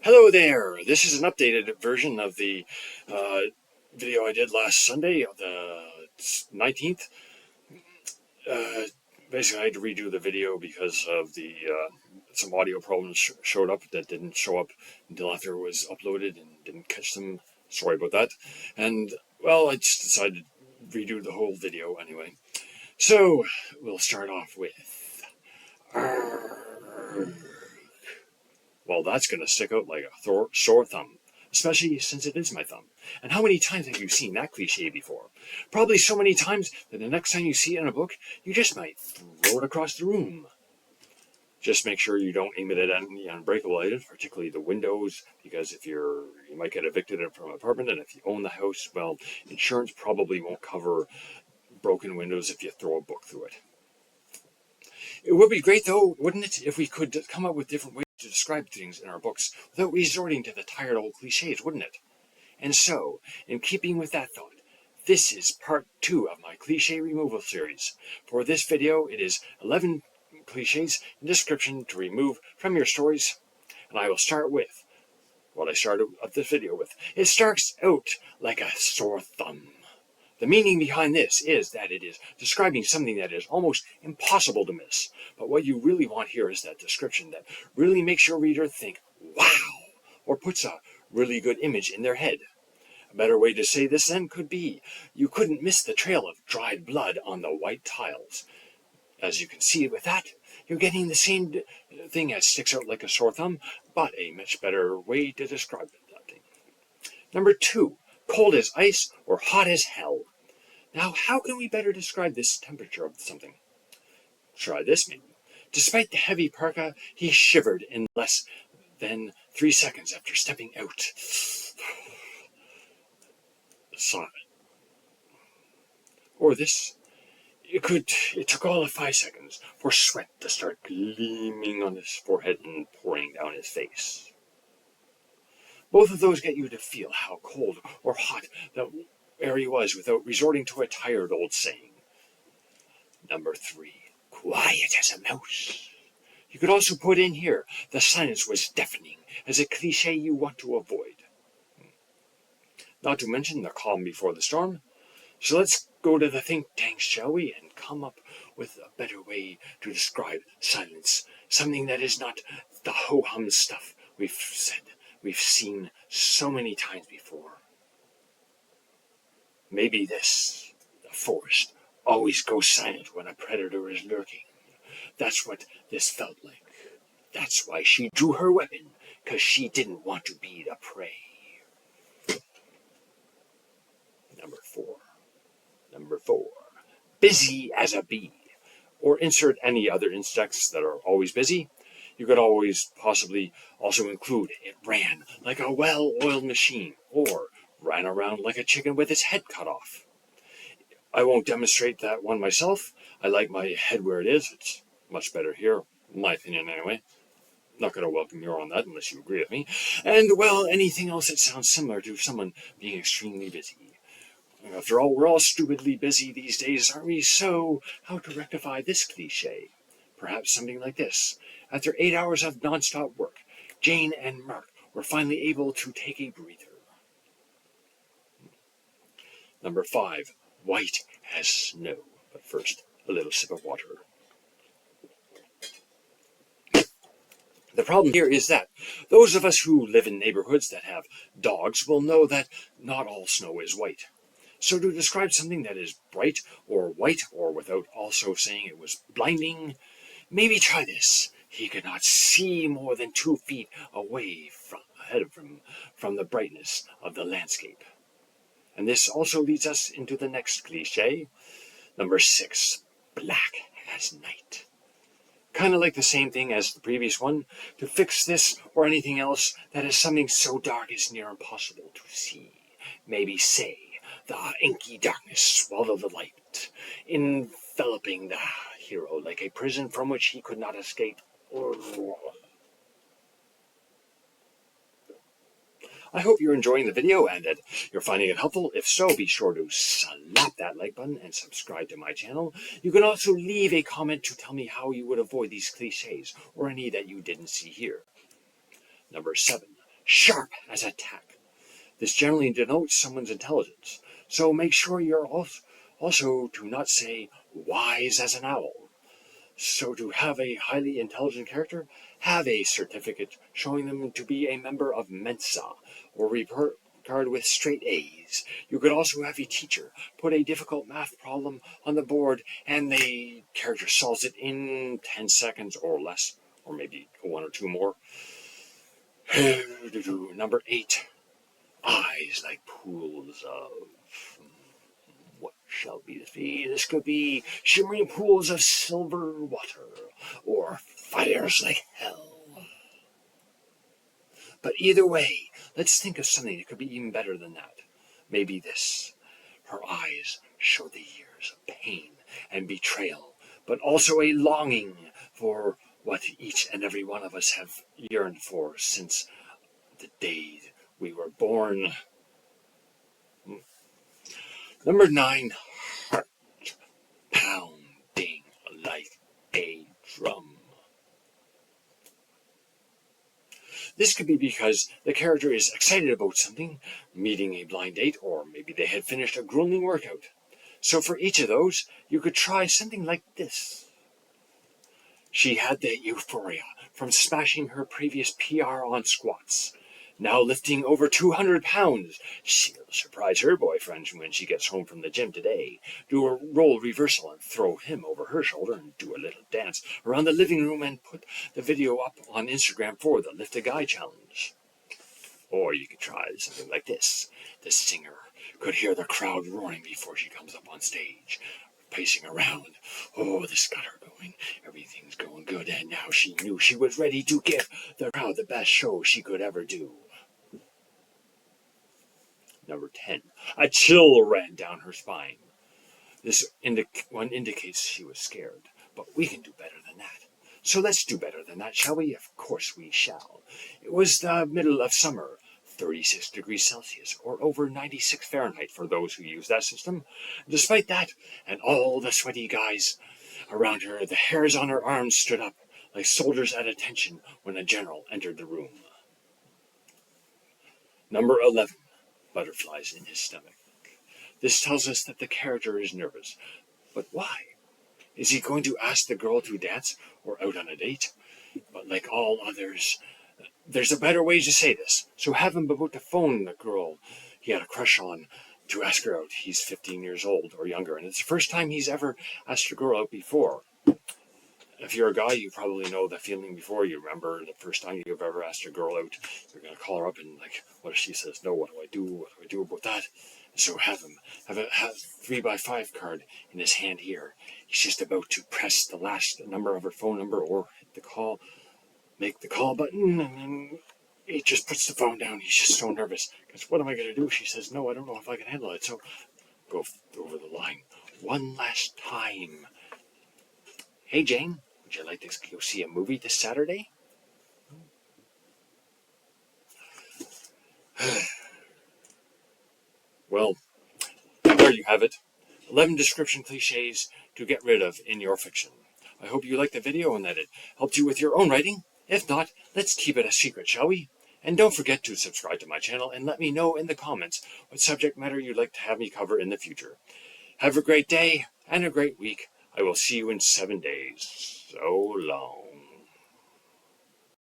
Hello there! This is an updated version of the uh, video I did last Sunday, the 19th. Uh, Basically, I had to redo the video because of the some audio problems showed up that didn't show up until after it was uploaded and didn't catch them. Sorry about that. And, well, I just decided to redo the whole video anyway. So, we'll start off with... Well, that's going to stick out like a sore thumb, especially since it is my thumb. And how many times have you seen that cliche before? Probably so many times that the next time you see it in a book, you just might throw it across the room. Just make sure you don't aim it at any unbreakable items, particularly the windows, because if you might get evicted from an apartment, and if you own the house, well, insurance probably won't cover broken windows if you throw a book through it. It would be great, though, wouldn't it, if we could come up with different ways to describe things in our books without resorting to the tired old cliches, wouldn't it? And so, in keeping with that thought, this is part 2 of my cliche removal series. For this video, it is 11 cliches in description to remove from your stories, and I will start with what I started this video with. It starts out like a sore thumb. The meaning behind this is that it is describing something that is almost impossible to miss. But what you really want here is that description that really makes your reader think, wow, or puts a really good image in their head. A better way to say this then could be, you couldn't miss the trail of dried blood on the white tiles. As you can see with that, you're getting the same thing as sticks out like a sore thumb, but a much better way to describe that thing. Number 2, cold as ice or hot as hell. Now, how can we better describe this temperature of something? Try this, maybe. Despite the heavy parka, he shivered in less than 3 seconds after stepping out. Or this. It took all of 5 seconds for sweat to start gleaming on his forehead and pouring down his face. Both of those get you to feel how cold or hot the area was without resorting to a tired old saying. Number 3, quiet as a mouse. You could also put in here, the silence was deafening, as a cliche you want to avoid. Not to mention the calm before the storm. So let's go to the think tanks, shall we, and come up with a better way to describe silence. Something that is not the ho-hum stuff we've seen so many times before. Maybe this, the forest, always goes silent when a predator is lurking. That's what this felt like. That's why she drew her weapon, because she didn't want to be the prey. Number 4, busy as a bee. Or insert any other insects that are always busy. You could always possibly also include it ran like a well-oiled machine, or ran around like a chicken with its head cut off. I won't demonstrate that one myself. I like my head where it is. It's much better here, in my opinion anyway. Not going to welcome you on that unless you agree with me. And, well, anything else that sounds similar to someone being extremely busy. After all, we're all stupidly busy these days, aren't we? So, how to rectify this cliche? Perhaps something like this. After 8 hours of non-stop work, Jane and Mark were finally able to take a breather. Number 5, white as snow. But first, a little sip of water. The problem here is that those of us who live in neighborhoods that have dogs will know that not all snow is white. So to describe something that is bright or white, or without also saying it was blinding, maybe try this. He could not see more than 2 feet ahead of him from the brightness of the landscape. And this also leads us into the next cliche. Number 6, black as night. Kind of like the same thing as the previous one. To fix this or anything else that is something so dark it's near impossible to see. Maybe say, the inky darkness swallowed the light, enveloping the hero like a prison from which he could not escape. I hope you're enjoying the video and that you're finding it helpful. If so, be sure to slap that like button and subscribe to my channel. You can also leave a comment to tell me how you would avoid these cliches or any that you didn't see here. Number 7, sharp as a tack. This generally denotes someone's intelligence, so make sure you're also to not say wise as an owl. So to have a highly intelligent character, have a certificate showing them to be a member of Mensa, or report card with straight A's. You could also have a teacher put a difficult math problem on the board and the character solves it in 10 seconds or less, or maybe one or two more. Number 8. Eyes like pools of... What shall this be? This could be shimmering pools of silver water, or fires like hell. But either way, let's think of something that could be even better than that. Maybe this. Her eyes show the years of pain and betrayal, but also a longing for what each and every one of us have yearned for since the day we were born. Number 9, heart pounding like a drum. This could be because the character is excited about something, meeting a blind date, or maybe they had finished a grueling workout. So for each of those, you could try something like this. She had the euphoria from smashing her previous PR on squats. Now lifting over 200 pounds, she'll surprise her boyfriend when she gets home from the gym today. Do a role reversal and throw him over her shoulder and do a little dance around the living room and put the video up on Instagram for the Lift a Guy challenge. Or you could try something like this. The singer could hear the crowd roaring before she comes up on stage, pacing around. Oh, this got her going. Everything's going good, and now she knew she was ready to give the crowd the best show she could ever do. Number 10. A chill ran down her spine. This one indicates she was scared, but we can do better than that. So let's do better than that, shall we? Of course we shall. It was the middle of summer, 36 degrees Celsius, or over 96 Fahrenheit for those who use that system. Despite that, and all the sweaty guys around her, the hairs on her arms stood up like soldiers at attention when a general entered the room. Number 11. Butterflies in his stomach. This tells us that the character is nervous. But why? Is he going to ask the girl to dance or out on a date? But like all others, there's a better way to say this. So have him about to phone the girl he had a crush on to ask her out. He's 15 years old or younger, and it's the first time he's ever asked a girl out before. If you're a guy, you probably know that feeling before. You remember the first time you've ever asked a girl out. You're going to call her up and, like, what if she says no? What do I do? What do I do about that? So have him have a 3x5 card in his hand here. He's just about to press the last number of her phone number or hit the call, make the call button, and then he just puts the phone down. He's just so nervous. Because what am I going to do? She says no, I don't know if I can handle it. So go over the line one last time. Hey, Jane, would you like to go see a movie this Saturday? Well, there you have it. 11 description cliches to get rid of in your fiction. I hope you liked the video and that it helped you with your own writing. If not, let's keep it a secret, shall we? And don't forget to subscribe to my channel and let me know in the comments what subject matter you'd like to have me cover in the future. Have a great day and a great week. I will see you in 7 days. So long.